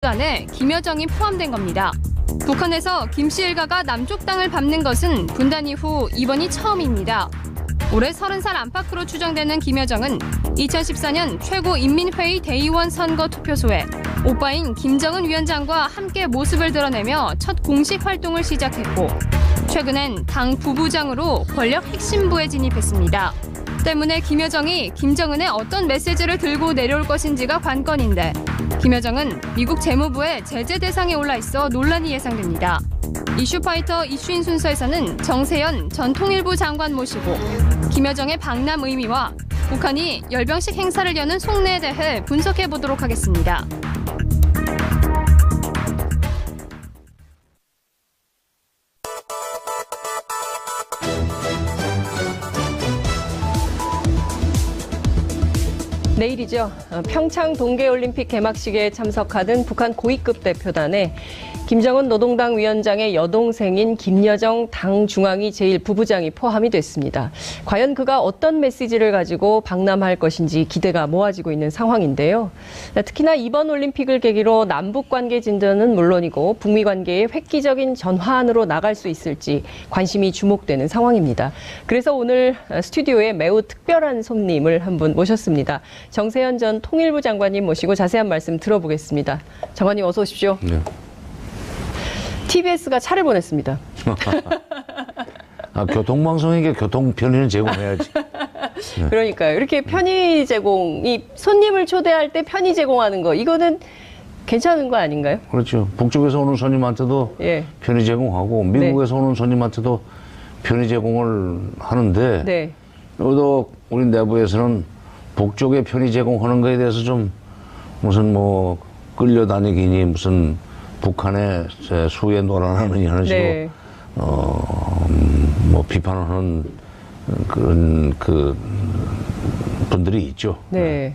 안에 김여정이 포함된 겁니다. 북한에서 김씨 일가가 남쪽 땅을 밟는 것은 분단 이후 이번이 처음입니다. 올해 30살 안팎으로 추정되는 김여정은 2014년 최고인민회의 대의원 선거 투표소에 오빠인 김정은 위원장과 함께 모습을 드러내며 첫 공식 활동을 시작했고 최근엔 당 부부장으로 권력 핵심부에 진입했습니다. 때문에 김여정이 김정은의 어떤 메시지를 들고 내려올 것인지가 관건인데 김여정은 미국 재무부의 제재 대상에 올라 있어 논란이 예상됩니다. 이슈파이터 이슈인 순서에서는 정세현 전 통일부 장관 모시고 김여정의 방남 의미와 북한이 열병식 행사를 여는 속내에 대해 분석해 보도록 하겠습니다. 내일이죠. 평창 동계올림픽 개막식에 참석하는 북한 고위급 대표단에 김정은 노동당 위원장의 여동생인 김여정 당 중앙위 제1부부장이 포함이 됐습니다. 과연 그가 어떤 메시지를 가지고 방남할 것인지 기대가 모아지고 있는 상황인데요. 특히나 이번 올림픽을 계기로 남북관계 진전은 물론이고 북미 관계의 획기적인 전환으로 나갈 수 있을지 관심이 주목되는 상황입니다. 그래서 오늘 스튜디오에 매우 특별한 손님을 한 분 모셨습니다. 정세현 전 통일부 장관님 모시고 자세한 말씀 들어보겠습니다. 장관님 어서 오십시오. 네. TBS가 차를 보냈습니다. 교통방송에게 교통 편의는 제공해야지. 네. 그러니까요. 이렇게 편의 제공이 손님을 초대할 때 편의 제공하는 거 이거는 괜찮은 거 아닌가요? 그렇죠. 북쪽에서 오는 손님한테도 예. 편의 제공하고 미국에서 오는 손님한테도 편의 제공을 하는데 네. 또 우리 내부에서는 북쪽에 편의 제공하는 거에 대해서 좀 무슨 뭐 끌려다니기니 무슨 북한의 수에 놀아나는 이런 식으로 네. 뭐 비판하는 그런 분들이 있죠. 네.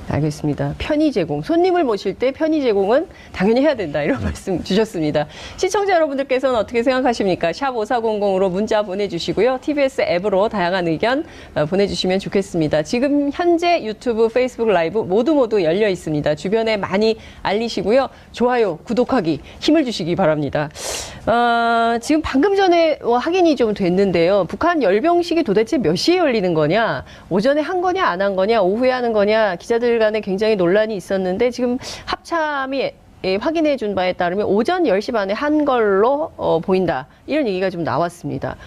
알겠습니다. 편의 제공. 손님을 모실 때 편의 제공은 당연히 해야 된다. 이런 말씀 주셨습니다. 시청자 여러분들께서는 어떻게 생각하십니까? 샵 5400으로 문자 보내주시고요. TBS 앱으로 다양한 의견 보내주시면 좋겠습니다. 지금 현재 유튜브, 페이스북 라이브 모두 열려 있습니다. 주변에 많이 알리시고요. 좋아요, 구독하기 힘을 주시기 바랍니다. 지금 방금 전에 확인이 좀 됐는데요. 북한 열병식이 도대체 몇 시에 열리는 거냐? 오전에 한 거냐, 안 한 거냐, 오후에 하는 거냐? 기자들 간에 굉장히 논란이 있었는데 지금 합참이 확인해 준 바에 따르면 오전 10시 반에 한 걸로 보인다. 이런 얘기가 좀 나왔습니다.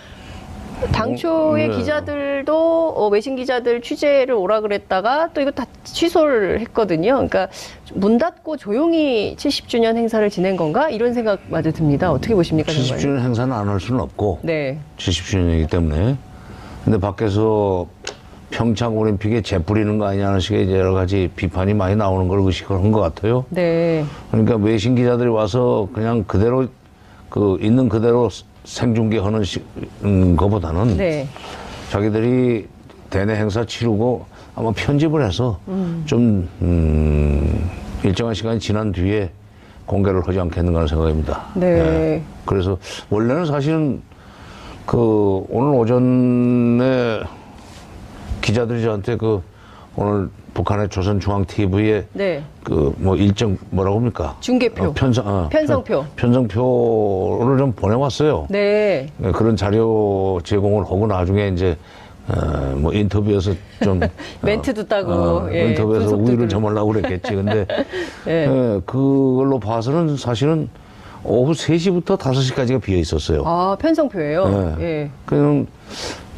당초에 네. 기자들도 외신 기자들 취재를 오라 그랬다가 또 이거 다 취소를 했거든요. 그러니까 문 닫고 조용히 70주년 행사를 지낸 건가? 이런 생각마저 듭니다. 어떻게 보십니까? 70주년 행사는 안 할 수는 없고 네. 70주년이기 때문에. 근데 밖에서 평창 올림픽에 재뿌리는 거 아니냐는 식의 이제 여러 가지 비판이 많이 나오는 걸 의식한 것 같아요. 네. 그러니까 외신 기자들이 와서 그냥 그대로 있는 그대로 생중계하는 것보다는 네. 자기들이 대내 행사 치르고 아마 편집을 해서 좀 일정한 시간이 지난 뒤에 공개를 하지 않겠는가 하는 생각입니다. 네. 네. 그래서 원래는 사실은 오늘 오전에 기자들이 저한테 오늘 북한의 조선중앙TV에 네. 뭐 일정 뭐라고 합니까? 중계표. 편성표. 편성표를 좀 보내왔어요. 네. 그런 자료 제공을 하고 나중에 이제 뭐 인터뷰에서 좀 멘트도 따고 예, 인터뷰에서 우위를 들고. 점하려고 그랬겠지. 근데 예. 그걸로 봐서는 사실은 오후 3시부터 5시까지가 비어 있었어요. 아, 편성표예요? 네. 예. 그냥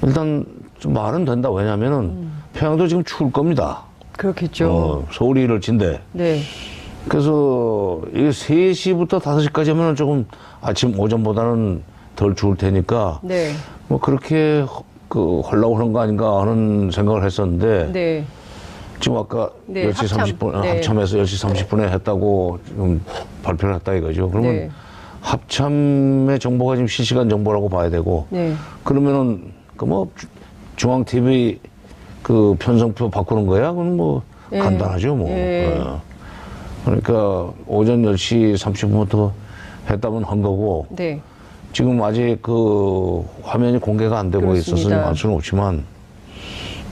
일단 좀 말은 된다. 왜냐면은 평양도 지금 추울 겁니다. 그렇겠죠. 서울이 이럴진데. 네. 그래서 이게 3시부터 5시까지 하면은 조금 오전보다는 덜 추울 테니까. 네. 뭐 그렇게 하려고 하는 거 아닌가 하는 생각을 했었는데. 네. 지금 아까 네, 10시 합참. 30분, 네. 합참에서 10시 30분에 했다고 지금 발표를 했다 이거죠. 그러면 네. 합참의 정보가 지금 실시간 정보라고 봐야 되고. 네. 그러면은 중앙TV 편성표 바꾸는 거야? 그건 뭐 예. 간단하죠, 뭐. 예. 그러니까 오전 10시 30분부터 했다면 한 거고. 네. 지금 아직 화면이 공개가 안 되고 그렇습니다. 있어서 알 수는 없지만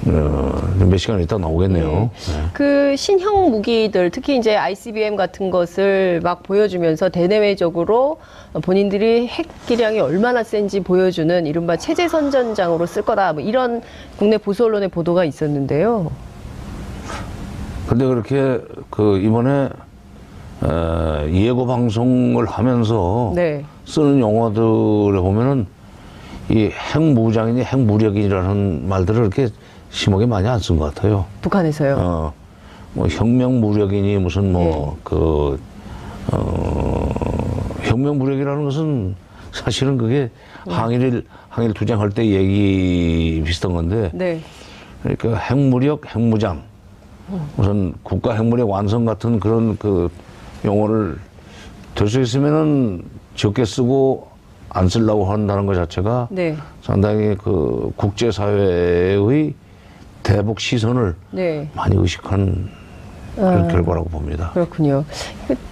몇 시간 있다 나오겠네요. 네. 그 신형 무기들, 특히 이제 ICBM 같은 것을 막 보여주면서 대내외적으로 본인들이 핵 기량이 얼마나 센지 보여주는 이른바 체제 선전장으로 쓸 거다. 뭐 이런 국내 보수 언론의 보도가 있었는데요. 근데 그렇게 그 이번에 예고 방송을 하면서 네. 쓰는 용어들에 보면은 이 핵무장이니 핵무력이라는 말들을 그렇게 심하게 많이 안 쓴 것 같아요. 북한에서요. 뭐 혁명무력이니 무슨 뭐 혁명무력이라는 것은 사실은 그게 항일 투쟁할 때 얘기 비슷한 건데. 네. 그러니까 핵무력, 핵무장, 무슨 국가 핵무력 완성 같은 그런 그 용어를 될 수 있으면은 적게 쓰고 안 쓰려고 한다는 것 자체가 네. 상당히 그 국제사회의 대북 시선을 네. 많이 의식한 그런 결과라고 봅니다. 그렇군요.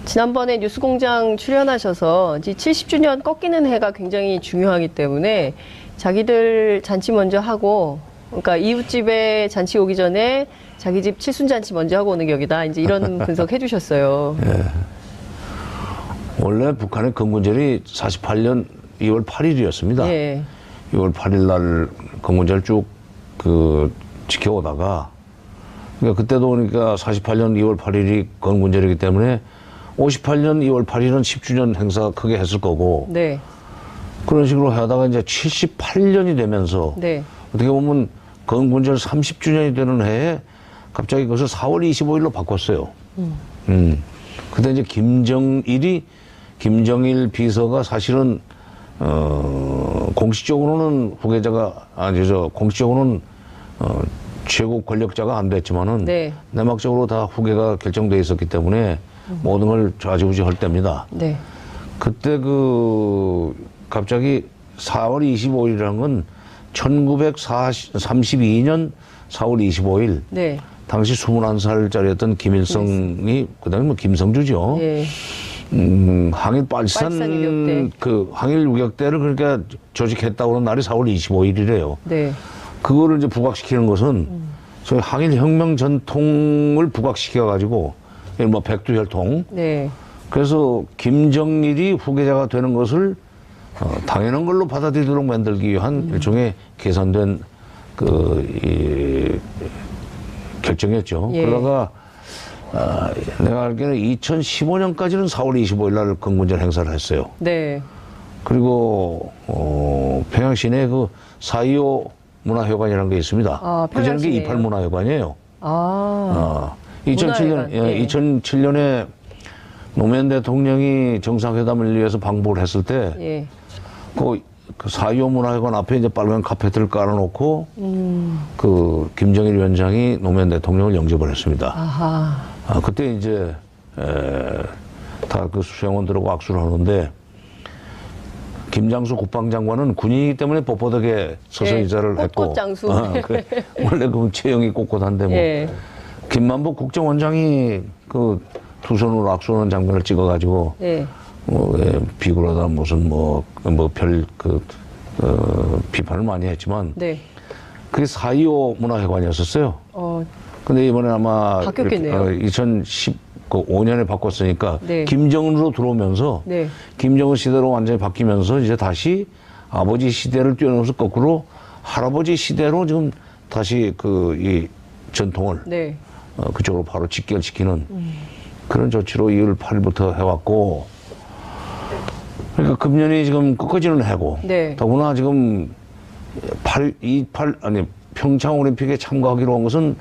지난번에 뉴스공장 출연하셔서 이제 70주년 꺾이는 해가 굉장히 중요하기 때문에 자기들 잔치 먼저 하고, 그러니까 이웃집에 잔치 오기 전에 자기 집 칠순잔치 먼저 하고 오는 격이다. 이제 이런 분석 해주셨어요. 예. 원래 북한의 건군절이 48년 2월 8일이었습니다. 예. 2월 8일 날 건군절 쭉 그 지켜오다가, 그러니까 그때도 그러니까 48년 2월 8일이 건군절이기 때문에 58년 2월 8일은 10주년 행사 크게 했을 거고, 네. 그런 식으로 하다가 이제 78년이 되면서 네. 어떻게 보면 건군절 30주년이 되는 해에 갑자기 그것을 4월 25일로 바꿨어요. 그때 이제 김정일 비서가 사실은 공식적으로는 후계자가 아니죠. 공식적으로는 최고 권력자가 안 됐지만은 네. 내막적으로 다 후계가 결정돼 있었기 때문에 모든 걸 좌지우지할 때입니다. 네. 그때 그 갑자기 4월 25일이라는 건 1932년 4월 25일 네. 당시 21살짜리였던 김일성이 그다음에 뭐 김성주죠. 예. 항일 빨산 유격대. 그 항일 유격대를 그러니까 조직했다고 하는 날이 4월 25일이래요. 네. 그거를 이제 부각시키는 것은 저희 항일 혁명 전통을 부각시켜 가지고 뭐 백두혈통. 네. 그래서 김정일이 후계자가 되는 것을 당연한 걸로 받아들이도록 만들기 위한 일종의 계산된 결정이었죠. 예. 그러다가 내가 알기로는 2015년까지는 4월 25일 날 건군절 행사를 했어요. 네. 그리고 평양 시내에 그 4.25 문화회관이라는 게 있습니다. 아, 그전에 게 평양시내요? 28 문화회관이에요. 아. 2007년, 문화회관, 예. 2007년에 노무현 대통령이 정상회담을 위해서 방북을 했을 때, 예. 그 4.25 문화회관 앞에 이제 빨간 카페트를 깔아놓고, 그 김정일 위원장이 노무현 대통령을 영접을 했습니다. 아하. 그때 이제, 다 그 수행원들하고 악수를 하는데, 김장수 국방장관은 군인이기 때문에 뻣뻣하게 서서 예, 인사를 했고, 꼿꼿장수. 원래 그 체형이 꼿꼿한데 뭐, 예. 김만복 국정원장이 그 두 손으로 악수하는 장면을 찍어가지고, 예. 비굴하다 무슨 비판을 많이 했지만, 네. 그게 4.25 문화회관이었었어요. 근데 이번에 아마 바뀌었겠네요. 2015년에 바꿨으니까 네. 김정은으로 들어오면서 네. 김정은 시대로 완전히 바뀌면서 이제 다시 아버지 시대를 뛰어넘어서 거꾸로 할아버지 시대로 지금 다시 이 전통을 네. 그쪽으로 바로 직결시키는 그런 조치로 2월 8일부터 해왔고, 그러니까 금년이 지금 끝까지는 해고, 네. 더구나 지금 평창 올림픽에 참가하기로 한 것은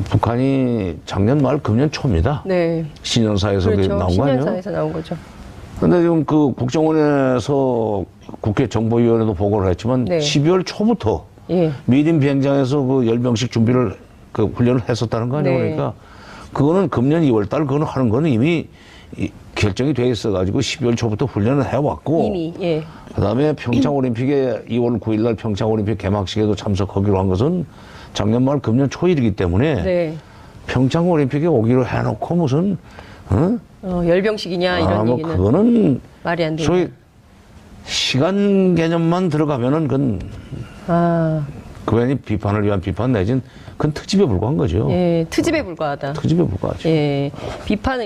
북한이 작년 말 금년 초입니다. 네. 신년사에서 그렇죠. 나온 거 아니에요? 신년사에서 나온 거죠. 근데 지금 그 국정원에서 국회 정보위원회도 보고를 했지만 네. 12월 초부터 예. 미림 비행장에서 그 열병식 준비를 훈련을 했었다는 거 아니에요? 네. 그러니까 그거는 금년 2월 달 그거는 하는 거는 이미 결정이 돼 있어 가지고 12월 초부터 훈련을 해왔고, 이미, 예. 그다음에 평창 올림픽에 2월 9일 날 평창 올림픽 개막식에도 참석하기로 한 것은 작년 말 금년 초일이기 때문에 네. 평창 올림픽에 오기로 해놓고 무슨 열병식이냐, 이런 뭐 얘기는. 그거는 말이 안 되죠. 소위 시간 개념만 들어가면은 그건 그 괜히 비판을 위한 비판 내진 그건 특집에 불과한 거죠. 예, 트집에 불과하다. 특집에 불과하죠. 예, 비판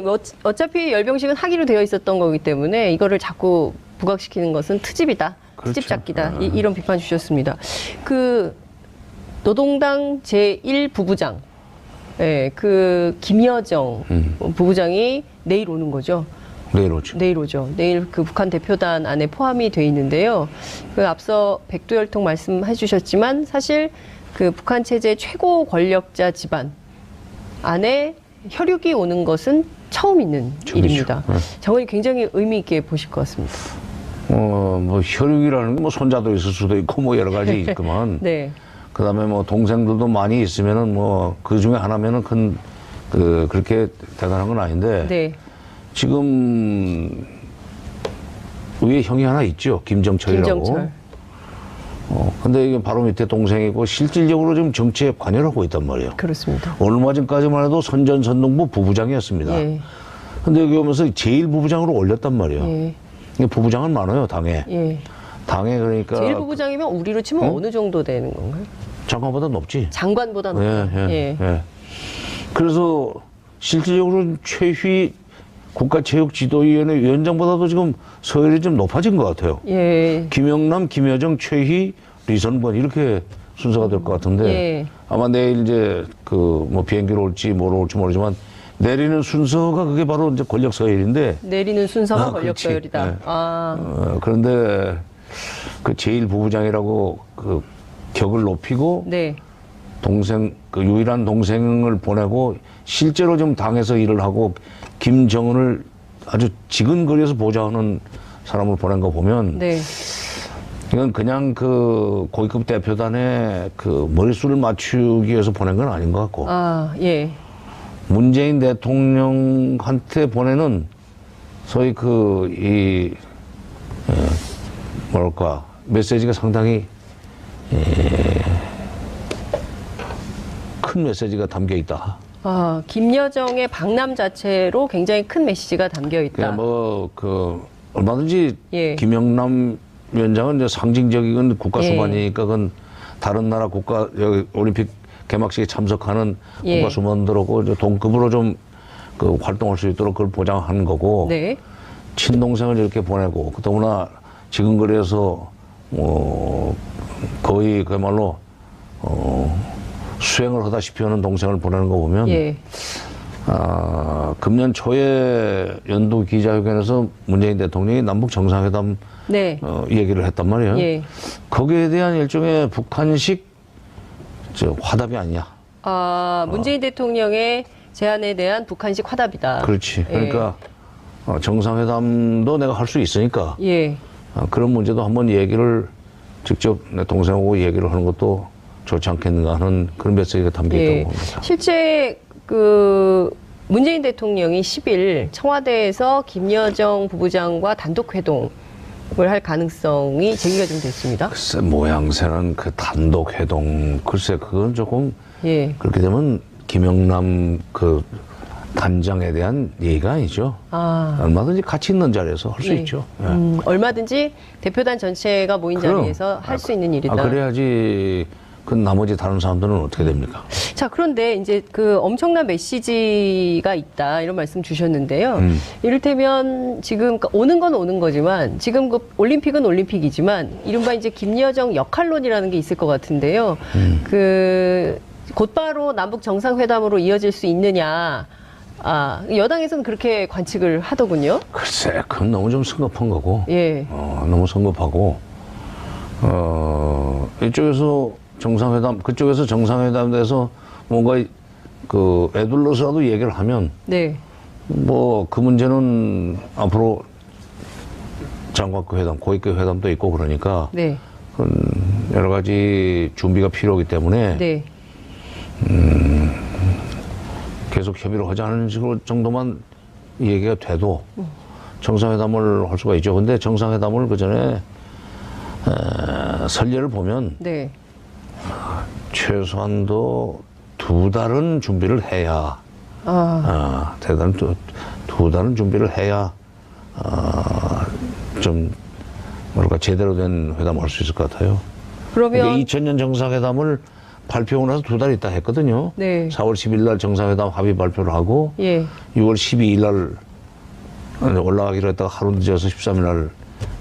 어차피 열병식은 하기로 되어 있었던 거기 때문에 이거를 자꾸 부각시키는 것은 트집이다. 그렇죠. 트집 잡기다. 이런 비판 주셨습니다. 그 노동당 제1부부장, 예, 그 김여정 부부장이 내일 오는 거죠. 내일 오죠. 내일 오죠. 내일 그 북한 대표단 안에 포함이 돼 있는데요. 그 앞서 백두혈통 말씀해 주셨지만 사실 그 북한 체제 최고 권력자 집안 안에 혈육이 오는 것은 처음 있는 처음이죠. 일입니다. 네. 정원이 굉장히 의미 있게 보실 것 같습니다. 뭐 혈육이라는 게 뭐 손자도 있을 수도 있고 뭐 여러 가지 있지만 네. 그다음에 뭐 동생들도 많이 있으면은 뭐 그 중에 하나면은 그렇게 대단한 건 아닌데 네. 지금 위에 형이 하나 있죠. 김정철이라고. 김정철. 근데 이게 바로 밑에 동생이고 실질적으로 지금 정치에 관여를 하고 있단 말이에요. 그렇습니다. 얼마 전까지만 해도 선전선동부 부부장이었습니다. 예. 근데 여기 오면서 제1부부장으로 올렸단 말이에요. 예. 이게 부부장은 많아요, 당에. 예. 당에 그러니까 제1부부장이면 우리로 치면 어느 정도 되는 건가요? 장관보다 높지. 장관보다 높아요. 예. 그래서 실질적으로 최휘 국가체육지도위원회 위원장보다도 지금 서열이 좀 높아진 것 같아요. 예. 김영남, 김여정, 최희, 리선권 이렇게 순서가 될 것 같은데 예. 아마 내일 이제 그 뭐 비행기로 올지 뭐로 올지 모르지만 내리는 순서가 그게 바로 이제 권력 서열인데 내리는 순서가 권력 그렇지. 서열이다. 네. 아. 그런데 그 제1부부장이라고 그 격을 높이고 네. 동생 그 유일한 동생을 보내고 실제로 좀 당에서 일을 하고 김정은을 아주 지근거리에서 보좌하는 사람을 보낸 거 보면 네. 이건 그냥 그 고위급 대표단에 그 머릿수를 맞추기 위해서 보낸 건 아닌 것 같고 아, 예. 문재인 대통령한테 보내는 소위 뭐랄까 메시지가 상당히 큰 메시지가 담겨 있다. 아, 김여정의 방남 자체로 굉장히 큰 메시지가 담겨 있다. 그냥 뭐 얼마든지 예. 김영남 위원장은 이제 상징적인 국가 예. 수반이니까 그건 다른 나라 여기 올림픽 개막식에 참석하는 예. 국가 수반들하고 이제 동급으로 좀 그 활동할 수 있도록 그걸 보장하는 거고 네. 친동생을 이렇게 보내고 더구나 지근거리에서 거의 그야말로 수행을 하다시피 하는 동생을 보내는 거 보면 예. 금년 초에 연도 기자회견에서 문재인 대통령이 남북 정상회담 네. 얘기를 했단 말이에요. 예. 거기에 대한 일종의 북한식 화답이 아니냐. 아, 문재인 대통령의 제안에 대한 북한식 화답이다. 그렇지. 그러니까 정상회담도 내가 할 수 있으니까 예. 그런 문제도 한번 얘기를 직접 내 동생하고 얘기를 하는 것도 좋지 않겠는가 하는 그런 메시지가 담겨 예. 있다고 봅니다. 실제 그 문재인 대통령이 10일 청와대에서 김여정 부부장과 단독 회동을 할 가능성이 제기가 좀 됐습니다. 글쎄 모양새는 그 단독 회동 글쎄 그건 조금 예. 그렇게 되면 김영남 그 단장에 대한 얘기가 아니죠. 아. 얼마든지 가치 있는 자리에서 할 수 예. 있죠. 예. 얼마든지 대표단 전체가 모인 그럼. 자리에서 할 수 있는 일이다. 그래야지 그 나머지 다른 사람들은 어떻게 됩니까? 자, 그런데 이제 그 엄청난 메시지가 있다 이런 말씀 주셨는데요. 이를테면 지금 오는 건 오는 거지만 지금 그 올림픽은 올림픽이지만 이른바 이제 김여정 역할론이라는 게 있을 것 같은데요. 그 곧바로 남북 정상회담으로 이어질 수 있느냐. 아, 여당에서는 그렇게 관측을 하더군요. 글쎄, 그건 너무 좀 성급한 거고. 예. 너무 성급하고. 이쪽에서 정상회담, 그쪽에서 정상회담에서 뭔가 그 애둘러서라도 얘기를 하면 네. 뭐 그 문제는 앞으로 장관급 회담, 고위급 회담도 있고 그러니까 네. 그건 여러 가지 준비가 필요하기 때문에 네. 계속 협의를 하자는 식으로 정도만 얘기가 돼도 정상회담을 할 수가 있죠. 근데 정상회담을 그 전에 설례를 보면 네. 최소한도 2달은 준비를 해야 대단한 두 달은 준비를 해야 좀 뭐랄까 제대로 된 회담을 할 수 있을 것 같아요. 그러면 2000년 정상회담을 발표하고 나서 2달 있다 했거든요. 네. 4월 10일 날 정상회담 합의 발표를 하고 예. 6월 12일 날 올라가기로 했다가 하루 늦어서 13일 날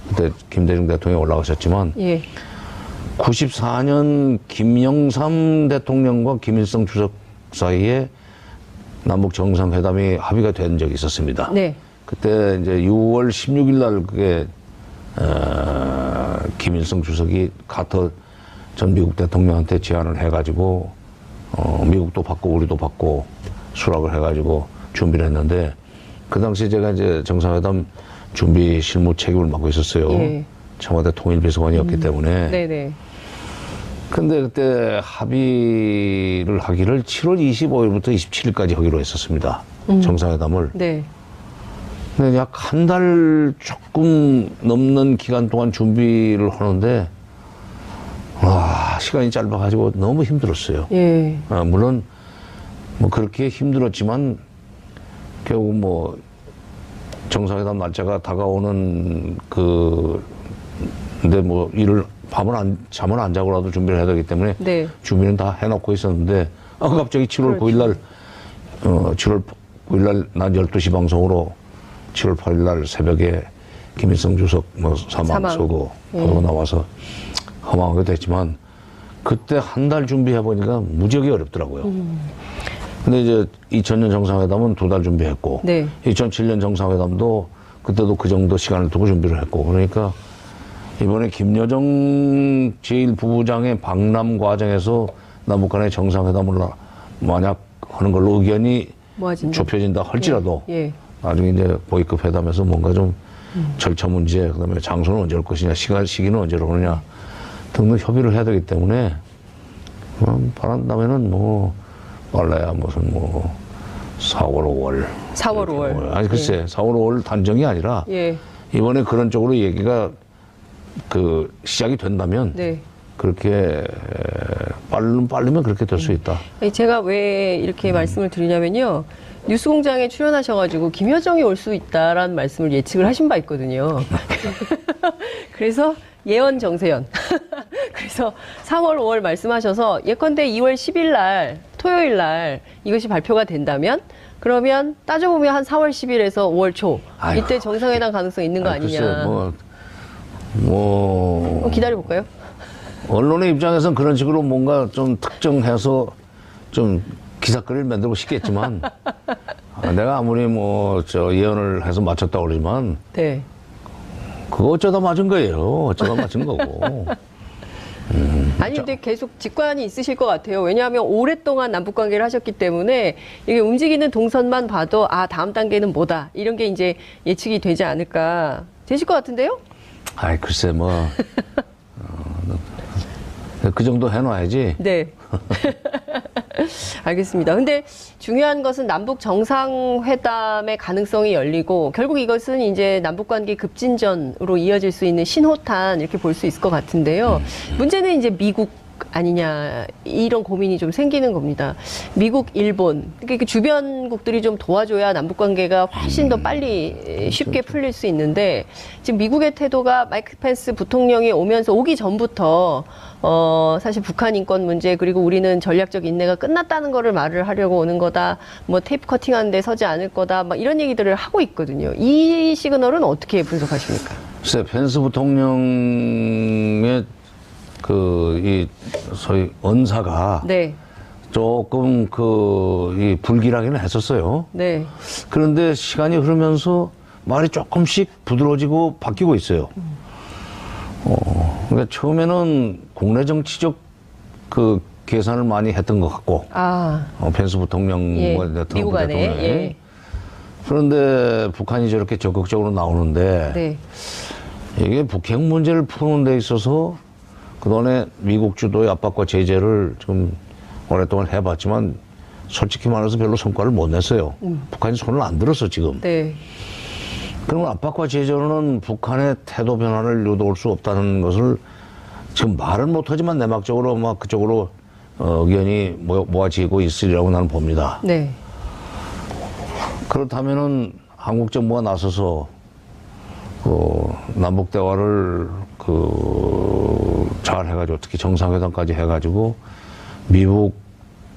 그때 김대중 대통령이 올라가셨지만 예. 94년 김영삼 대통령과 김일성 주석 사이에 남북 정상회담이 합의가 된 적이 있었습니다. 네. 그때 이제 6월 16일 날 그게 김일성 주석이 카터 전 미국 대통령한테 제안을 해가지고 미국도 받고 우리도 받고 수락을 해가지고 준비를 했는데 그 당시 제가 이제 정상회담 준비 실무 책임을 맡고 있었어요. 예. 청와대 통일비서관이었기 때문에. 네네. 근데 그때 합의를 하기를 7월 25일부터 27일까지 하기로 했었습니다. 정상회담을. 네. 근데 약 한 달 조금 넘는 기간 동안 준비를 하는데 와, 시간이 짧아가지고 너무 힘들었어요. 예. 물론 뭐 그렇게 힘들었지만 결국 뭐 정상회담 날짜가 다가오는 근데 뭐 잠을 안 자고라도 준비를 해야 되기 때문에 네. 준비는 다 해놓고 있었는데 갑자기 7월 9일 날 7월 9일 날 낮 12시 방송으로 7월 8일 날 새벽에 김일성 주석 사망 서고 보도가 나와서 허망하게 됐지만 그때 한 달 준비해 보니까 무지하게 어렵더라고요. 근데 이제 2000년 정상회담은 2달 준비했고 네. 2007년 정상회담도 그때도 그 정도 시간을 두고 준비를 했고 그러니까 이번에 김여정 제1부부장의 방남 과정에서 남북 간의 정상회담을 만약 하는 걸로 의견이 모아진다. 좁혀진다 할지라도 예. 나중에 이제 고위급 회담에서 뭔가 좀 절차 문제, 그다음에 장소는 언제 올 것이냐, 시기는 언제로 오느냐 등등 협의를 해야 되기 때문에 바란다면은 뭐 빨라야 무슨 뭐 4월, 5월. 4월, 5월. 아니 글쎄, 4월, 5월 단정이 아니라 예. 이번에 그런 쪽으로 얘기가 시작이 된다면 네. 그렇게 빠르면 그렇게 될 수 있다. 아니, 제가 왜 이렇게 말씀을 드리냐면요. 뉴스공장에 출연하셔가지고 김여정이 올 수 있다라는 말씀을 예측을 하신 바 있거든요. 그래서 예언 정세연. 그래서 4월, 5월 말씀하셔서 예컨대 2월 10일 날 토요일 날 이것이 발표가 된다면 그러면 따져보면 한 4월 10일에서 5월 초 아이고, 이때 정상회담 가능성이 있는 거 아니냐. 글쎄, 뭐 기다려볼까요? 언론의 입장에서는 그런 식으로 뭔가 좀 특정해서 좀 기사거리를 만들고 싶겠지만 내가 아무리 예언을 해서 맞췄다고 그러지만 네. 그거 어쩌다 맞은 거예요. 어쩌다 맞은 거고. 아니 근데 계속 직관이 있으실 것 같아요. 왜냐하면 오랫동안 남북관계를 하셨기 때문에 이게 움직이는 동선만 봐도 다음 단계는 뭐다 이런 게 이제 예측이 되지 않을까 되실 것 같은데요? 아이 글쎄 그 정도 해놔야지. 네. 알겠습니다. 근데 중요한 것은 남북 정상회담의 가능성이 열리고 결국 이것은 이제 남북관계 급진전으로 이어질 수 있는 신호탄 이렇게 볼 수 있을 것 같은데요. 문제는 이제 미국 아니냐 이런 고민이 좀 생기는 겁니다. 미국, 일본 그러니까 그 주변국들이 좀 도와줘야 남북관계가 훨씬 더 빨리 쉽게 풀릴 수 있는데 지금 미국의 태도가 마이크 펜스 부통령이 오기 전부터 사실 북한 인권 문제 그리고 우리는 전략적 인내가 끝났다는 거를 말을 하려고 오는 거다. 뭐 테이프 커팅하는데 서지 않을 거다. 막 이런 얘기들을 하고 있거든요. 이 시그널은 어떻게 분석하십니까? 글쎄 펜스 부통령의 이 소위 언사가 네. 조금 이 불길하기는 했었어요. 네. 그런데 시간이 흐르면서 말이 조금씩 부드러워지고 바뀌고 있어요. 그러니까 처음에는 국내 정치적 계산을 많이 했던 것 같고, 펜스 부통령과 예. 트럼프 미국 안에. 대통령이. 예. 그런데 북한이 저렇게 적극적으로 나오는데 네. 이게 북핵 문제를 푸는 데 있어서 그동안에 미국 주도의 압박과 제재를 좀 오랫동안 해봤지만 솔직히 말해서 별로 성과를 못 냈어요. 북한이 손을 안 들었어 지금. 네. 그러면 압박과 제재로는 북한의 태도 변화를 유도할 수 없다는 것을 지금 말은 못하지만 내막적으로 그쪽으로 의견이 모아지고 있으리라고 나는 봅니다. 네. 그렇다면은 한국 정부가 나서서 남북 대화를 잘 해가지고 특히 정상회담까지 해가지고 미국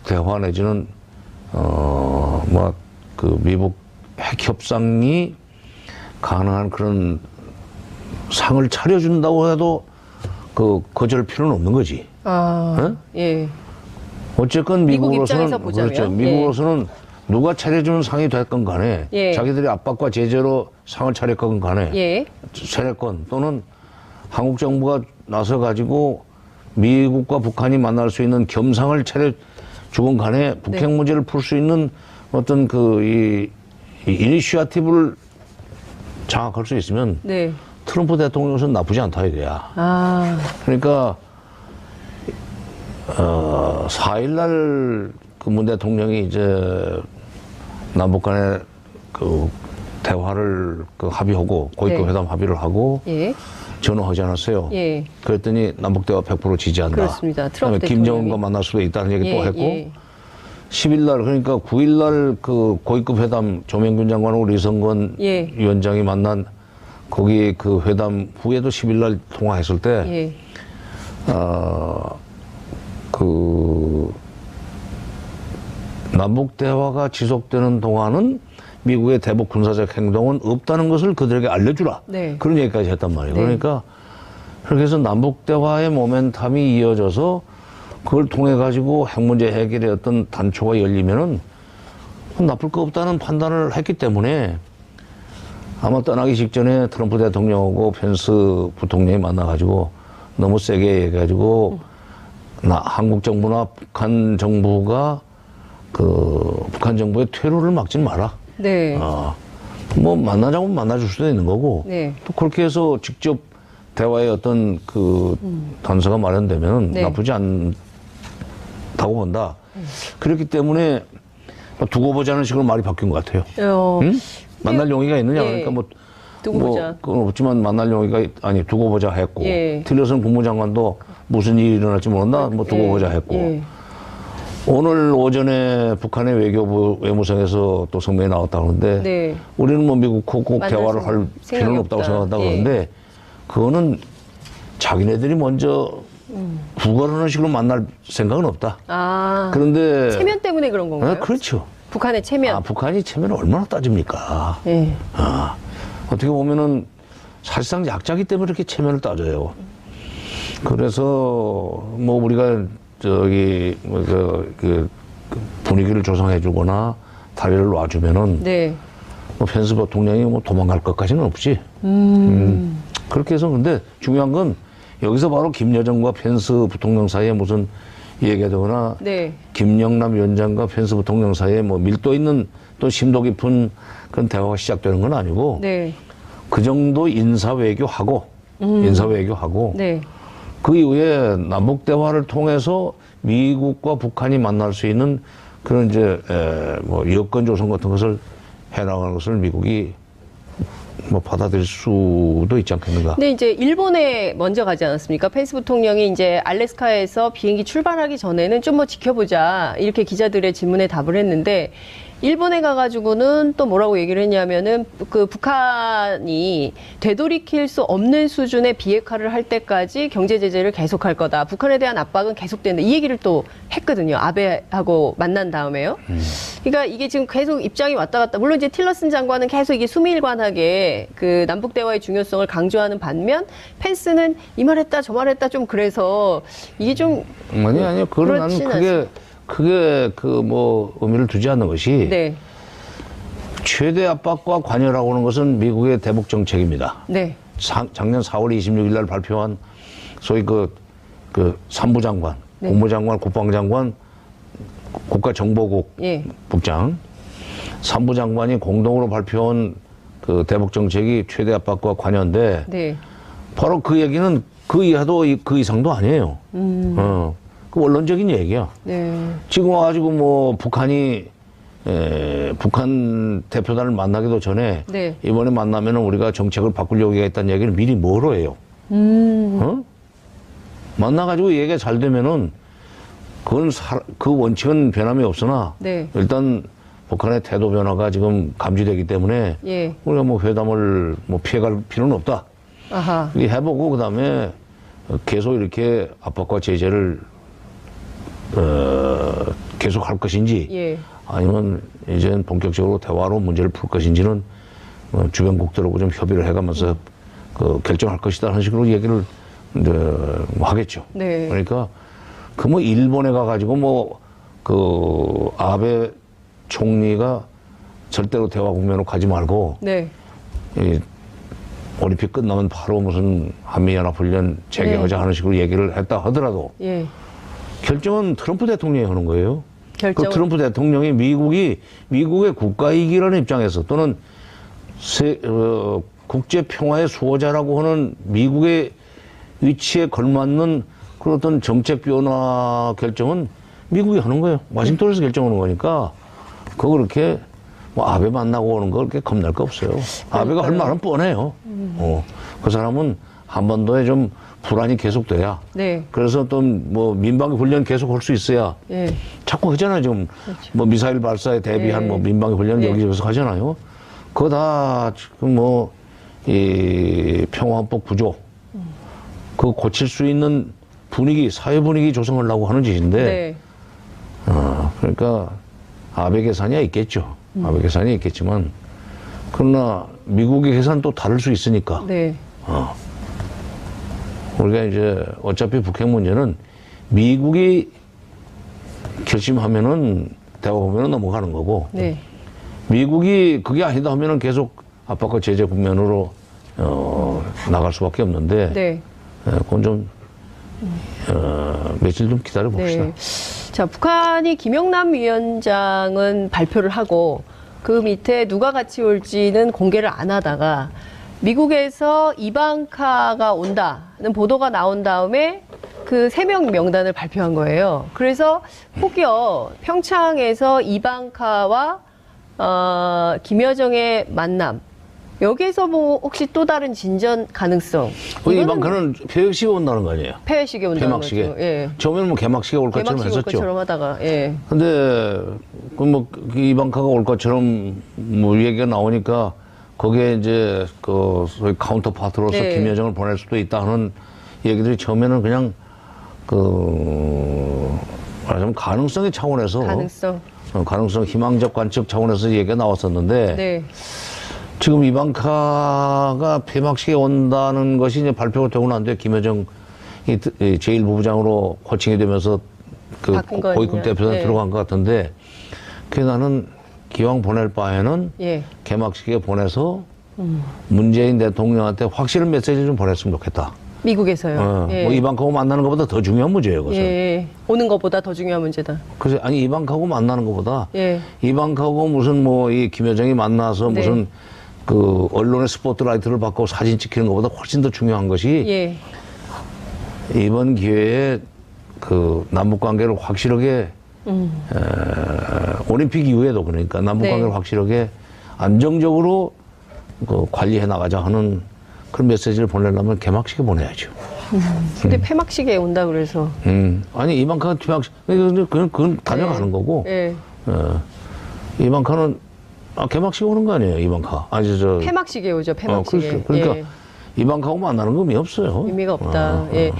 대화 내지는 뭐 그 미국 핵 협상이 가능한 그런 상을 차려준다고 해도 그 거절 필요는 없는 거지. 응? 예. 어쨌건 미국 미국으로서는 입장에서 보자면, 그렇죠. 미국으로서는 누가 차려주는 상이 됐건 간에 예. 자기들이 압박과 제재로 상을 차렸건 간에 예. 차렸건 또는 한국 정부가 나서 가지고 미국과 북한이 만날 수 있는 겸상을 차려주건 간에 북핵 네. 문제를 풀 수 있는 어떤 이 이니시어티브를 장악할 수 있으면 네. 트럼프 대통령은 나쁘지 않다 이거야. 아. 그러니까 4일날 그 문 대통령이 이제 남북 간의 그 대화를 그 합의하고 고위급 네. 회담 합의를 하고 예. 전화하지 않았어요. 예. 그랬더니 남북 대화 100% 지지한다. 그렇습니다. 트럼프 그다음에 김정은과 대통령이. 만날 수도 있다는 얘기 또 했고 예. 10일날 그러니까 9일날 그 고위급 회담 조명균 장관하고 리성건 예. 위원장이 만난 거기 그 회담 후에도 10일날 통화했을 때 예. 그 남북 대화가 지속되는 동안은 미국의 대북 군사적 행동은 없다는 것을 그들에게 알려주라. 네. 그런 얘기까지 했단 말이에요. 네. 그러니까 그렇게 해서 남북 대화의 모멘텀이 이어져서 그걸 통해 가지고 핵 문제 해결의 어떤 단초가 열리면은 나쁠 거 없다는 판단을 했기 때문에 아마 떠나기 직전에 트럼프 대통령하고 펜스 부통령이 만나가지고 너무 세게 얘기해가지고 한국 정부나 북한 정부가 그 북한 정부의 퇴로를 막지 마라. 네. 뭐 만나자고 만나줄 수도 있는 거고 네. 또 그렇게 해서 직접 대화의 어떤 그 단서가 마련되면 네. 나쁘지 않다고 본다. 그렇기 때문에 두고 보자는 식으로 말이 바뀐 것 같아요. 응? 만날 용의가 있느냐? 예. 그러니까 뭐 두고 보자. 그건 없지만 만날 용의가 아니 두고 보자 했고 예. tillerson 국무장관도 무슨 일이 일어날지 모른다. 뭐 두고 예. 보자 했고 예. 오늘 오전에 북한의 외교부 외무성에서 또 성명이 나왔다 그러는데 네. 우리는 뭐 미국하고 꼭 만날 대화를 할 생각이 필요는 없다고 없다. 생각한다 예. 그러는데 그거는 자기네들이 먼저 구걸하는 식으로 만날 생각은 없다. 아. 그런데 체면 때문에 그런 건가요? 그렇죠. 북한의 체면. 북한이 체면을 얼마나 따집니까? 예. 어떻게 보면은 사실상 약자기 때문에 이렇게 체면을 따져요. 그래서 뭐 우리가 저기 그 분위기를 조성해주거나 다리를 놔주면은 네. 뭐 펜스 대통령이 뭐 도망갈 것까지는 없지. 그렇게 해서 근데 중요한 건 여기서 바로 김여정과 펜스 부통령 사이에 무슨 얘기가 되거나 네. 김영남 위원장과 펜스 부통령 사이에 뭐 밀도 있는 또 심도 깊은 그런 대화가 시작되는 건 아니고 네. 그 정도 인사 외교하고 네. 그 이후에 남북 대화를 통해서 미국과 북한이 만날 수 있는 그런 이제 뭐 여건 조성 같은 것을 해나가는 것을 미국이 뭐 받아들일 수도 있지 않겠는가. 근데 이제 일본에 먼저 가지 않았습니까? 펜스 부통령이 이제 알래스카에서 비행기 출발하기 전에는 좀 뭐 지켜보자 이렇게 기자들의 질문에 답을 했는데 일본에 가가지고는 또 뭐라고 얘기를 했냐면은 그 북한이 되돌이킬 수 없는 수준의 비핵화를 할 때까지 경제 제재를 계속할 거다. 북한에 대한 압박은 계속된다. 이 얘기를 또 했거든요. 아베하고 만난 다음에요. 그러니까 이게 지금 계속 입장이 왔다 갔다. 물론 이제 틸러슨 장관은 계속 이게 수미일관하게 그 남북 대화의 중요성을 강조하는 반면 펜스는 이 말했다 저 말했다 좀 그래서 이게 좀 아니요. 그건 나는 그렇진 크게 그 뭐 의미를 두지 않는 것이 네. 최대 압박과 관여라고 하는 것은 미국의 대북 정책입니다. 네. 작년 4월 26일 날 발표한 소위 그 산부장관, 네. 국무장관, 국방장관, 국가정보국 예. 국장, 산부장관이 공동으로 발표한 그 대북 정책이 최대 압박과 관여인데 네. 바로 그 얘기는 그 이하도 그 이상도 아니에요. 그 원론적인 얘기야. 네. 지금 와가지고 뭐 북한이 북한 대표단을 만나기도 전에 네. 이번에 만나면은 우리가 정책을 바꾸려고 했다는 얘기는 미리 뭐로 해요? 만나가지고 얘기가 잘 되면은 그건 그 원칙은 변함이 없으나 네. 일단 북한의 태도 변화가 지금 감지되기 때문에 예. 우리가 뭐 회담을 뭐 피해갈 필요는 없다. 아하. 이렇게 해보고 그다음에 계속 이렇게 압박과 제재를 계속 할 것인지 예. 아니면 이제는 본격적으로 대화로 문제를 풀 것인지는 주변국들하고 좀 협의를 해가면서 그 결정할 것이다 하는 식으로 얘기를 하겠죠. 네. 그러니까 그 뭐 일본에 가가지고 뭐 그 아베 총리가 절대로 대화 국면으로 가지 말고 네. 이 올림픽 끝나면 바로 무슨 한미연합훈련 재개하자 네. 하는 식으로 얘기를 했다 하더라도 예. 결정은 트럼프 대통령이 하는 거예요. 결정. 그 트럼프 대통령이 미국의 국가이기라는 입장에서 또는 국제 평화의 수호자라고 하는 미국의 위치에 걸맞는 그런 어떤 정책 변화 결정은 미국이 하는 거예요. 워싱턴에서 결정하는 거니까 그거 그렇게 뭐 아베 만나고 오는 거 그렇게 겁날 거 없어요. 아베가 할 말은 뻔해요. 그 사람은 한반도에 좀 불안이 계속돼야. 네. 그래서 또 뭐 민방위 훈련 계속 할 수 있어야. 예. 자꾸 하잖아요. 지금 그렇죠. 뭐 미사일 발사에 대비한 예. 뭐 민방위 훈련 예. 여기저기서 하잖아요. 그거 다 지금 뭐 이 평화헌법 구조 그거 고칠 수 있는 분위기, 사회 분위기 조성하려고 하는 짓인데. 네. 그러니까 아베 계산이 있겠죠. 아베 계산이 있겠지만 그러나 미국의 계산은 또 다를 수 있으니까. 네. 우리가 이제 어차피 북핵 문제는 미국이 결심하면은 대화 보면은 넘어가는 거고 네. 미국이 그게 아니다 하면은 계속 압박과 제재 국면으로 나갈 수밖에 없는데 네. 그건 좀 며칠 좀 기다려 봅시다. 네. 자, 북한이 김영남 위원장은 발표를 하고 그 밑에 누가 같이 올지는 공개를 안 하다가 미국에서 이방카가 온다는 보도가 나온 다음에 그 3명 명단을 발표한 거예요. 그래서 혹여 평창에서 이방카와 김여정의 만남 여기에서 뭐 혹시 또 다른 진전 가능성? 그 이방카는 폐회식에 온다는 거 아니에요? 폐회식에 온다는 개막식에. 거죠. 예. 처음에는 뭐 개막식에 올 것처럼 개막식 올 했었죠. 것처럼 하다가 예. 근데 그 이방카가 올 것처럼 뭐 얘기가 나오니까 거기에 이제 그 소위 카운터 파트로서 네. 김여정을 보낼 수도 있다 하는 얘기들이 처음에는 그냥 말하자면 가능성의 차원에서 가능성 희망적 관측 차원에서 얘기가 나왔었는데 네. 지금 이방카가 폐막식에 온다는 것이 이제 발표가 되고 난 뒤에 김여정 이 제1부부장으로 호칭이 되면서 그 바뀐 거 고위급 아니냐? 대표단 네. 들어간 것 같은데 그래서 나는 기왕 보낼 바에는 예. 개막식에 보내서 문재인 대통령한테 확실한 메시지를 좀 보냈으면 좋겠다. 미국에서요. 예. 뭐 이방카하고 만나는 것보다 더 중요한 문제예요, 그것은. 예. 오는 것보다 더 중요한 문제다. 그래서 아니 이방카하고 만나는 것보다 예. 이방카하고 무슨 뭐 이 김여정이 만나서 네. 무슨 그 언론의 스포트라이트를 받고 사진 찍히는 것보다 훨씬 더 중요한 것이 예. 이번 기회에 그 남북 관계를 확실하게 올림픽 이후에도 그러니까 남북 네. 관계를 확실하게 안정적으로 그 관리해 나가자 하는 그런 메시지를 보내려면 개막식에 보내야죠. 근데 폐막식에 온다 그래서. 아니 이방카 개막식 그건 다녀가는 거고. 예. 이방카는 개막식 오는 거 아니에요, 이방카. 아니 저 폐막식에 오죠. 폐막식에. 그러니까 예. 이방카하고 만나는 건 의미 없어요. 의미가 없다. 예.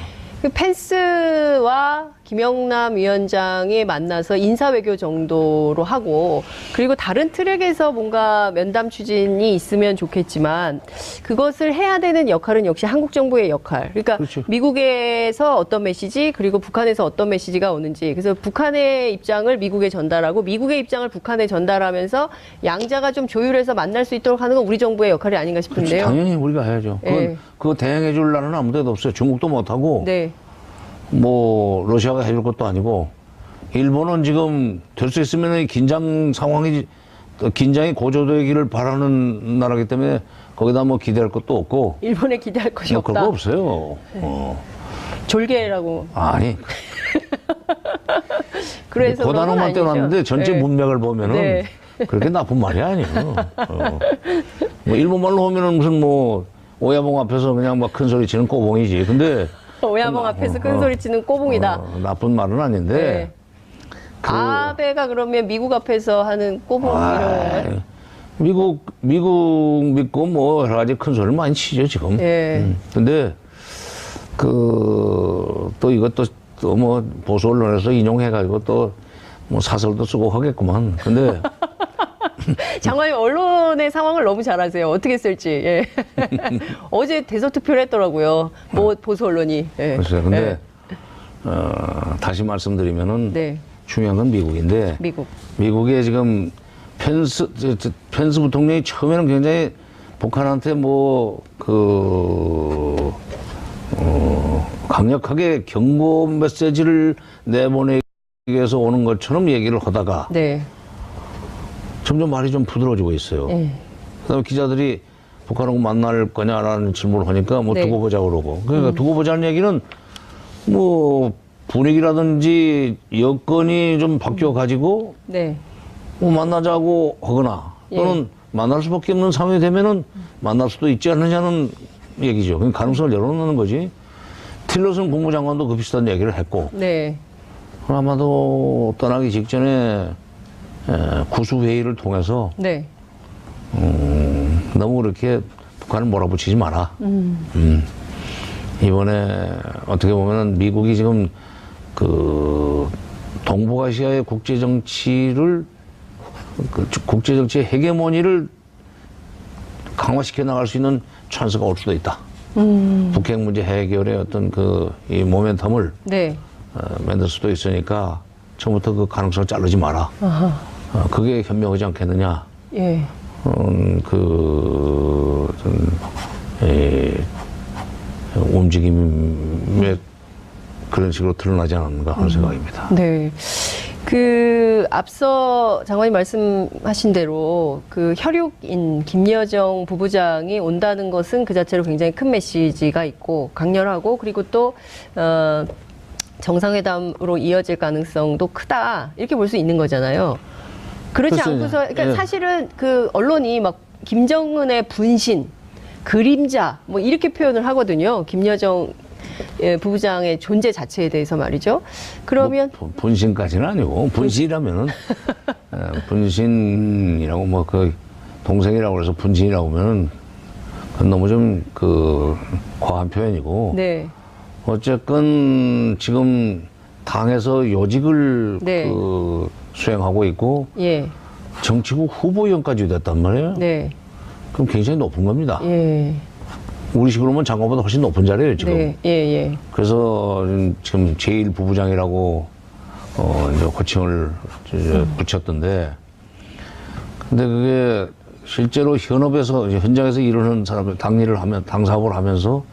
그 펜스와 김영남 위원장이 만나서 인사외교 정도로 하고 그리고 다른 트랙에서 뭔가 면담 추진이 있으면 좋겠지만 그것을 해야 되는 역할은 역시 한국 정부의 역할. 그러니까 그렇죠. 미국에서 어떤 메시지 그리고 북한에서 어떤 메시지가 오는지 그래서 북한의 입장을 미국에 전달하고 미국의 입장을 북한에 전달하면서 양자가 좀 조율해서 만날 수 있도록 하는 건 우리 정부의 역할이 아닌가 싶은데요. 당연히 우리가 해야죠. 예. 그거 대행해 줄 나라는 아무 데도 없어요. 중국도 못하고 네. 뭐 러시아가 해줄 것도 아니고 일본은 지금 될 수 있으면 긴장이 고조되기를 바라는 나라기 때문에 거기다 뭐 기대할 것도 없고 일본에 기대할 것이 뭐 없다. 그런 거 없어요. 졸개라고. 아니 그래서 그런 건 고단어만 아니죠. 떼놨는데 전체 네. 문맥을 보면은 네. 그렇게 나쁜 말이 아니에요. 뭐 일본말로 하면은 무슨 뭐 오야봉 앞에서 그냥 막 큰 소리 치는 꼬봉이지. 근데 오야봉 앞에서 큰 소리 치는 꼬봉이다. 나쁜 말은 아닌데. 네. 아베가 그러면 미국 앞에서 하는 꼬봉 이런 건가요? 미국 믿고 뭐 여러 가지 큰 소리를 많이 치죠 지금. 예. 근데 또 이것도 또 뭐 보수 언론에서 인용해가지고 또 뭐 사설도 쓰고 하겠구만. 근데 장관님 언론의 상황을 너무 잘 아세요. 어떻게 쓸지. 예. 어제 대서투표를 했더라고요. 보수 언론이. 예. 글쎄요. 근데 예. 다시 말씀드리면은 네. 중요한 건 미국인데 미국. 미국의 지금 펜스 부통령이 처음에는 굉장히 북한한테 강력하게 경고 메시지를 내보내기 위해서 오는 것처럼 얘기를 하다가 네. 점점 말이 좀 부드러워지고 있어요. 예. 그다음에 기자들이 북한하고 만날 거냐라는 질문을 하니까 뭐 네. 두고 보자 그러고. 그러니까 두고 보자는 얘기는 뭐 분위기라든지 여건이 좀 바뀌어 가지고 네. 뭐 만나자고 하거나 또는 만날 수밖에 없는 상황이 되면은 만날 수도 있지 않느냐는 얘기죠. 그 가능성을 열어놓는 거지. 틸러슨 국무장관도 그 비슷한 얘기를 했고 네. 아마도 떠나기 직전에 구수회의를 통해서 네. 너무 그렇게 북한을 몰아붙이지 마라. 이번에 어떻게 보면은 미국이 지금 그 동북아시아의 국제정치의 헤게모니를 강화시켜 나갈 수 있는 찬스가 올 수도 있다. 북핵 문제 해결의 어떤 이 모멘텀을 네. 만들 수도 있으니까 처음부터 그 가능성을 자르지 마라. 그게 현명하지 않겠느냐. 예. 움직임에 그런 식으로 드러나지 않았는가 하는 생각입니다. 네. 앞서 장관님 말씀하신 대로 혈육인 김여정 부부장이 온다는 것은 그 자체로 굉장히 큰 메시지가 있고 강렬하고 그리고 또, 정상회담으로 이어질 가능성도 크다. 이렇게 볼 수 있는 거잖아요. 그렇지 글쎄요. 않고서, 그러니까 예. 사실은 언론이 막 김정은의 분신, 그림자, 뭐 이렇게 표현을 하거든요. 김여정 부부장의 존재 자체에 대해서 말이죠. 그러면 분신까지는 아니고 분신이라면은 분신이라고 뭐 동생이라고 해서 분신이라고 하면은 그건 너무 좀 과한 표현이고. 네. 어쨌건 지금 당에서 요직을 네. 수행하고 있고 예. 정치국 후보위원까지 됐단 말이에요. 네. 그럼 굉장히 높은 겁니다. 예. 우리식으로 보면 장관보다 훨씬 높은 자리예요 지금. 네. 예. 예. 그래서 지금 제1부부장이라고 이제 호칭을 붙였던데, 근데 그게 실제로 현업에서 현장에서 일하는 사람들 당 사업을 하면서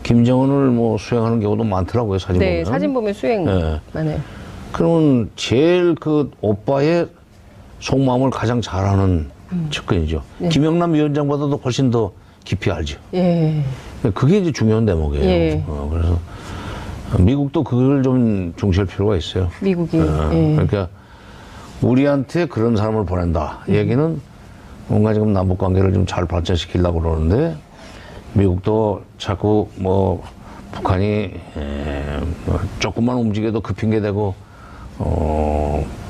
김정은을 뭐 수행하는 경우도 많더라고요. 사진 네. 보면. 사진 보면 수행만 해. 그러면 제일 오빠의 속마음을 가장 잘 아는 측근이죠. 네. 김영남 위원장보다도 훨씬 더 깊이 알죠. 예. 그게 이제 중요한 대목이에요. 예. 그래서 미국도 그걸 좀 중시할 필요가 있어요. 미국이. 예. 그러니까 우리한테 그런 사람을 보낸다. 얘기는 뭔가 지금 남북 관계를 좀 잘 발전시키려고 그러는데 미국도 자꾸 뭐 북한이 뭐 조금만 움직여도 그 핑계 대고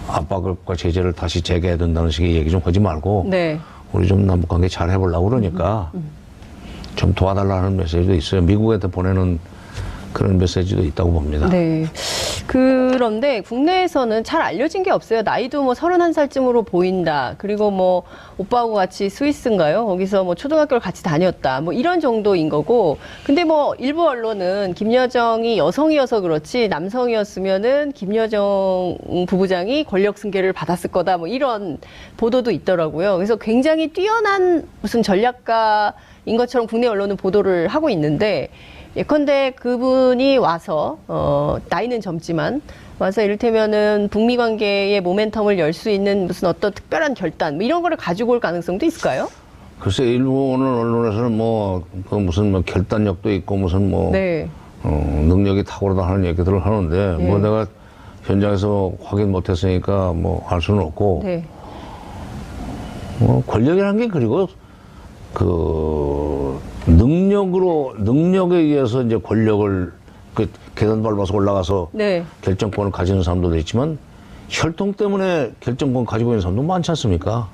압박과 제재를 다시 재개해야 된다는 식의 얘기 좀 하지 말고 네. 우리 좀 남북 관계 잘 해보려고 그러니까 좀 도와달라는 메시지도 있어요. 미국한테 보내는 그런 메시지도 있다고 봅니다. 네. 그런데 국내에서는 잘 알려진 게 없어요. 나이도 뭐 31살쯤으로 보인다. 그리고 뭐 오빠하고 같이 스위스인가요? 거기서 뭐 초등학교를 같이 다녔다. 뭐 이런 정도인 거고. 근데 뭐 일부 언론은 김여정이 여성이어서 그렇지 남성이었으면은 김여정 부부장이 권력 승계를 받았을 거다. 뭐 이런 보도도 있더라고요. 그래서 굉장히 뛰어난 무슨 전략가인 것처럼 국내 언론은 보도를 하고 있는데 예컨대 그분이 와서 나이는 젊지만 와서 이를테면은 북미 관계의 모멘텀을 열 수 있는 무슨 어떤 특별한 결단 뭐 이런 거를 가지고 올 가능성도 있을까요? 글쎄 일부 오늘 언론에서는 뭐 무슨 뭐 결단력도 있고 무슨 뭐 네. 능력이 탁월하다 하는 얘기들을 하는데 네. 뭐 내가 현장에서 확인 못했으니까 뭐 알 수는 없고 네. 권력이라는 게 그리고 능력에 의해서 이제 권력을 계단 밟아서 올라가서 네. 결정권을 가지는 사람도 있지만 혈통 때문에 결정권 가지고 있는 사람도 많지 않습니까?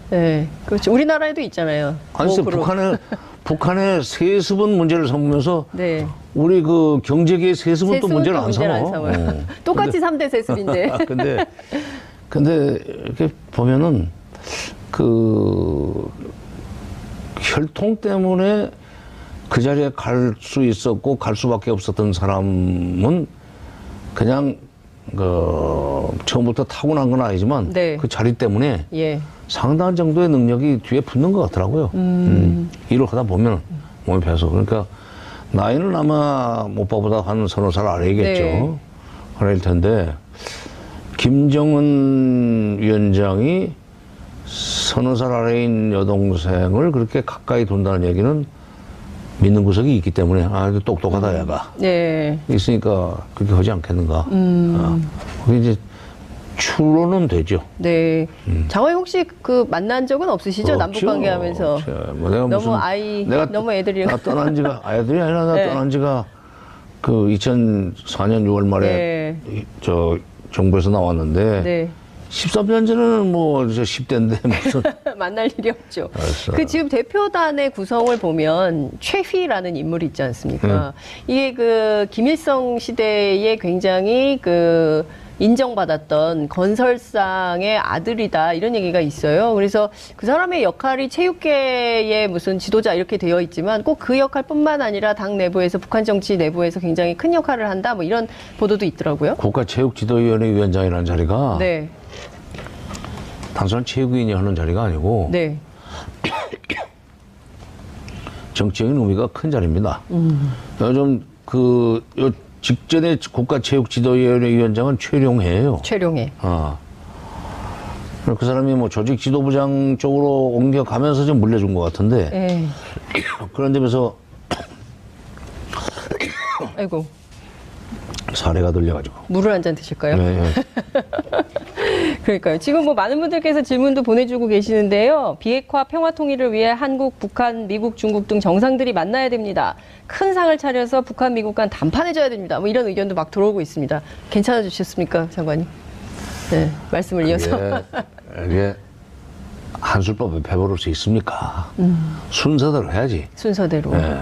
네. 그렇죠. 우리나라에도 있잖아요. 아니, 뭐 그룹. 북한의 세습은 문제를 삼으면서 네. 우리 그 경제계의 세습은 또 세습은 문제를 또 안 문제를 삼아. 안 삼아요. 똑같이 3대 세습인데. 근데 이렇게 보면은 그 혈통 때문에 그 자리에 갈 수 있었고 갈 수밖에 없었던 사람은 그냥 그 처음부터 타고난 건 아니지만 네. 그 자리 때문에 예. 상당한 정도의 능력이 뒤에 붙는 것 같더라고요. 일을 하다 보면 몸이 배서. 그러니까 나이는 아마 오빠보다 한 30살 아래이겠죠. 네. 아래일 텐데 김정은 위원장이 30살 아래인 여동생을 그렇게 가까이 둔다는 얘기는 믿는 구석이 있기 때문에 아주 똑똑하다 얘가 네. 있으니까 그렇게 하지 않겠는가. 그게 이제 추론은 되죠. 네. 장관님 혹시 그 만난 적은 없으시죠? 남북 관계 하면서. 뭐 내가 너무 내가 너무 애들이. 나 떠난 지가 아이들이 아니라 나 네. 떠난 지가 그 2004년 6월 말에 네. 저 정부에서 나왔는데 네. 13년 전에는 뭐 저 10대인데 무슨 만날 일이 없죠. 알았어. 그 지금 대표단의 구성을 보면 최휘라는 인물이 있지 않습니까? 이게 그 김일성 시대에 굉장히 그 인정받았던 건설상의 아들이다 이런 얘기가 있어요. 그래서 그 사람의 역할이 체육계의 무슨 지도자 이렇게 되어 있지만 꼭 그 역할뿐만 아니라 당 내부에서 북한 정치 내부에서 굉장히 큰 역할을 한다 뭐 이런 보도도 있더라고요. 국가체육지도위원회 위원장이라는 자리가 네, 단순한 체육위원이 하는 자리가 아니고 네, 정치적인 의미가 큰 자리입니다. 요즘 요 직전에 국가체육지도위원회 위원장은 최룡해예요. 최룡해. 그 사람이 뭐 조직지도부장 쪽으로 옮겨가면서 좀 물려준 것 같은데 네. 그런 점에서 아이고 사례가 들려가지고. 물을 한 잔 드실까요? 네, 네. 그러니까요. 지금 뭐 많은 분들께서 질문도 보내주고 계시는데요. 비핵화 평화 통일을 위해 한국, 북한, 미국, 중국 등 정상들이 만나야 됩니다. 큰 상을 차려서 북한, 미국 간 담판해줘야 됩니다. 뭐 이런 의견도 막 들어오고 있습니다. 괜찮아지셨습니까, 장관님? 네, 말씀을 이어서. 이게 한술법에 배부를 수 있습니까? 순서대로 해야지. 순서대로. 네.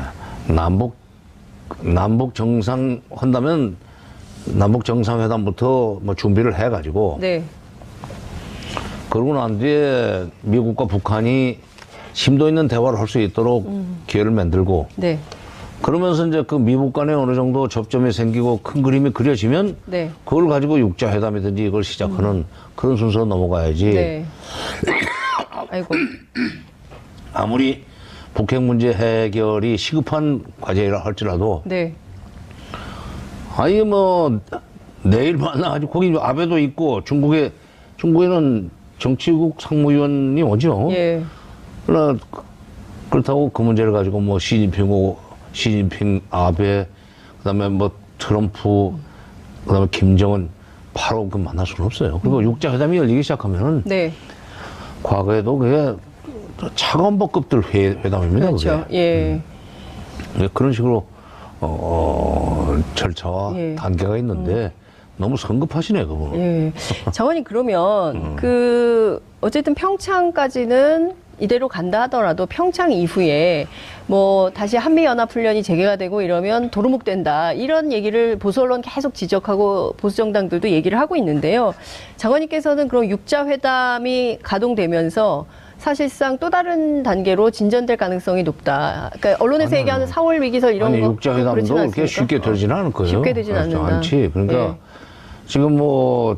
남북 정상 한다면 남북 정상회담부터 뭐 준비를 해가지고 네. 그러고 난 뒤에 미국과 북한이 심도 있는 대화를 할 수 있도록 기회를 만들고 네. 그러면서 이제 그 미국 간에 어느 정도 접점이 생기고 큰 그림이 그려지면 네. 그걸 가지고 육자회담이든지 이걸 시작하는 그런 순서로 넘어가야지. 네. 아이고. 아무리 북핵 문제 해결이 시급한 과제라 할지라도 네. 아니 뭐 내일 만나가지고 거기 아베도 있고 중국에는 정치국 상무위원이 오죠. 예. 그러나 그렇다고 그 문제를 가지고 뭐 시진핑, 아베, 그다음에 뭐 트럼프, 그다음에 김정은 바로 그 만날 수는 없어요. 그리고 육자회담이 열리기 시작하면은 네. 과거에도 그게 차관 법급들 회담입니다. 그렇죠. 그게. 예. 그런 식으로 절차와 예. 단계가 있는데 너무 성급하시네 그거. 예. 장관님 그러면 그 어쨌든 평창까지는 이대로 간다 하더라도 평창 이후에 뭐 다시 한미연합훈련이 재개가 되고 이러면 도루묵 된다 이런 얘기를 보수 언론 계속 지적하고 보수 정당들도 얘기를 하고 있는데요. 장관님께서는 그럼 육자회담이 가동되면서 사실상 또 다른 단계로 진전될 가능성이 높다. 그러니까 언론에서 아니요. 얘기하는 4월 위기설 이런 아니 거 육자회담도 그렇진 그렇게 않습니까? 쉽게 되지는 않을 거예요. 쉽게 되진 그렇지 않는다. 않지. 그러니까 예. 지금 뭐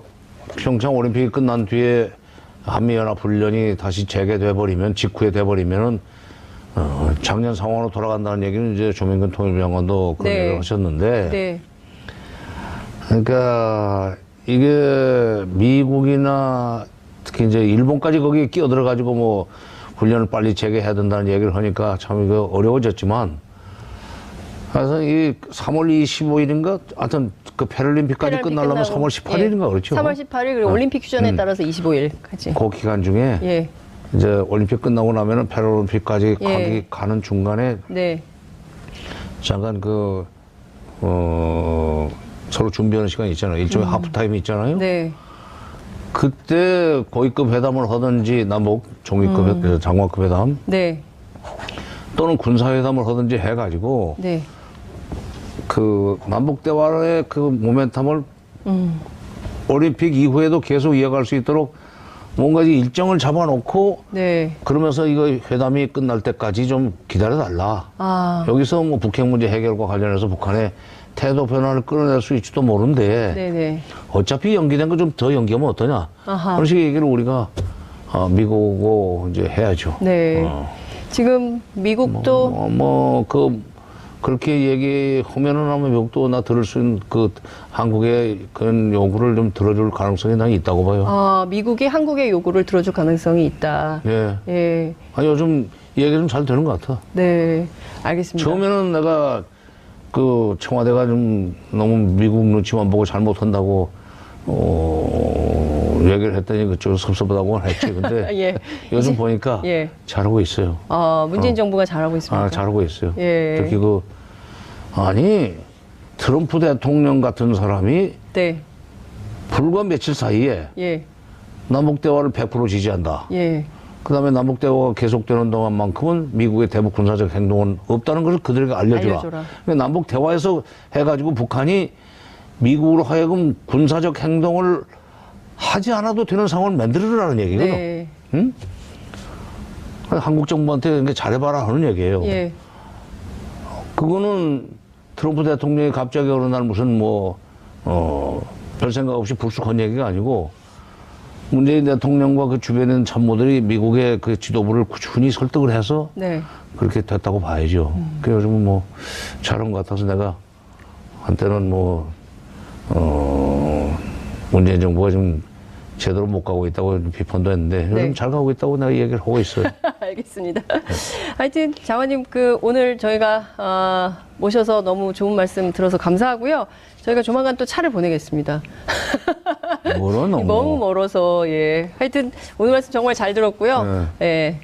평창 올림픽이 끝난 뒤에 한미연합훈련이 다시 재개돼 버리면 직후에 돼 버리면은 작년 상황으로 돌아간다는 얘기는 이제 조명근 통일부장관도 그런 네. 얘기를 하셨는데 네. 그러니까 이게 미국이나 특히 이제 일본까지 거기에 끼어들어 가지고 뭐 훈련을 빨리 재개해야 된다는 얘기를 하니까 참 이거 어려워졌지만 그래서 이 3월 25일인가 하여튼 그 패럴림픽까지 패럴림픽 끝나려면 끝나고. 3월 18일인가 예. 그렇죠. 3월 18일 그리고 올림픽 휴전에 따라서 25일까지. 그 기간 중에 예. 이제 올림픽 끝나고 나면은 패럴림픽까지 예. 가는 중간에 네. 잠깐 서로 준비하는 시간이 있잖아요. 일종의 하프타임이 있잖아요. 네. 그때 고위급 회담을 하든지 남북 종위급 장관급 회담 네. 또는 군사회담을 하든지 해가지고 네. 그 남북 대화의 그 모멘텀을 올림픽 이후에도 계속 이어갈 수 있도록 뭔가 일정을 잡아놓고 네. 그러면서 이거 회담이 끝날 때까지 좀 기다려달라. 아. 여기서 뭐 북핵 문제 해결과 관련해서 북한의 태도 변화를 끌어낼 수 있지도 모르는데 네네. 어차피 연기된 거 좀 더 연기하면 어떠냐. 아하. 그런 식의 얘기를 우리가 미국하고 이제 해야죠. 네. 지금 미국도 그렇게 얘기하면은 아마 미국도 나 들을 수 있는 그 한국의 그런 요구를 좀 들어줄 가능성이 난 있다고 봐요. 아, 미국이 한국의 요구를 들어줄 가능성이 있다. 예. 예. 아니, 요즘 얘기 좀 잘 되는 것 같아. 네. 알겠습니다. 처음에는 내가 그 청와대가 좀 너무 미국 눈치만 보고 잘못한다고 얘기를 했더니 그쪽 섭섭하다고 했지. 근데 예. 요즘 보니까 예. 잘하고 있어요. 문재인 정부가 잘하고 있습니다. 잘하고 있어요. 예. 특히 아니 트럼프 대통령 같은 사람이 네. 불과 며칠 사이에 예. 남북 대화를 100% 지지한다. 예. 그다음에 남북 대화가 계속되는 동안만큼은 미국의 대북 군사적 행동은 없다는 것을 그들에게 알려주라. 그러니까 남북 대화에서 해가지고 북한이 미국으로 하여금 군사적 행동을 하지 않아도 되는 상황을 만들어라는 얘기거든. 네. 응? 한국 정부한테 잘해봐라 하는 얘기예요. 예. 그거는 트럼프 대통령이 갑자기 어느 날 무슨 별 생각 없이 불쑥한 얘기가 아니고 문재인 대통령과 그 주변에 있는 참모들이 미국의 그 지도부를 꾸준히 설득을 해서 네. 그렇게 됐다고 봐야죠. 그래서 요즘은 잘한 것 같아서 내가 한때는 문재인 정부가 좀 제대로 못 가고 있다고 비판도 했는데 요즘 네. 잘 가고 있다고 내가 얘기를 하고 있어요. 알겠습니다. 하여튼 장관님 오늘 저희가 모셔서 너무 좋은 말씀 들어서 감사하고요. 저희가 조만간 또 차를 보내겠습니다. 멀어 너무 멀어서 예. 하여튼 오늘 말씀 정말 잘 들었고요. 예.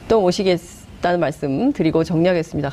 또 모시겠다는 말씀 드리고 정리하겠습니다.